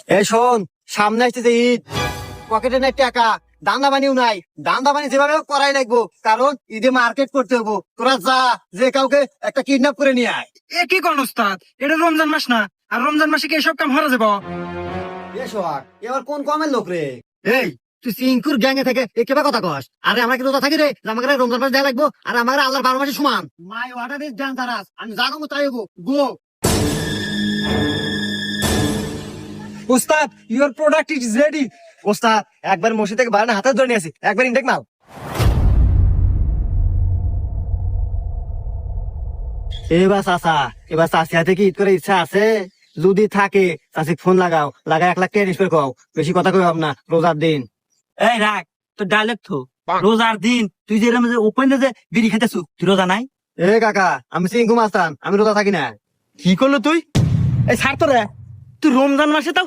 এই শোন, সামনে আসতেছে ঈদ, পকেটে নাই টাকা, দান্দা বানিও নাই। দান্দা বানি যেভাবে হোক করাই লাগবো, কারণ ঈদে মার্কেট করতে হবো। তোরা যা, যে কাউকে একটা কিডন্যাপ করে নিয়ে আয়। এ কি কোন উস্তাদ, এটা রমজান মাস না? আর রমজান মাসে কি এসব কাম হরা যাব? এ সোহাগ, এবার কোন কমের লোক রে? এই, তুই সিংকুর গ্যাংয়ে থেকে একেবারে কথা কস। আরে আমরা কি রোজা থাকি রে, যে আমাকে রমজান মাস দেয়া লাগবো? আর আমার আল্লাহর 12 মাসে সমান। মাই অর্ডার ইজ ডেঞ্জারাস, আমি যা করবো তাই হবো। গো। উস্তাদ, ইওর প্রোডাক্ট ইজ রেডি। ওস্তাদ, একবার মসজিদ থেকে বাইরে হাতে ধরে নিয়েছি, একবার ইনটেক মাল। এবার চাচা, এবার চাষি হাতে কি ঈদ করে ইচ্ছা আছে? যদি থাকে চাষি ফোন লাগাও, লাগাই 1 লাখ টাকা নিষ্পের কও। বেশি কথা কই না, রোজার দিন। এই রাখ তো ডাইলেক্ট তো, রোজার দিন তুই যে এরম যে ওপেন যে বিড়ি খাইতেছু, তুই রোজা নাই? এ কাকা, আমি সিংকু মাস্তান, আমি রোজা থাকি না। কি করলো তুই? এই ছাড় তো রে, তুই রমজান মাসে তাও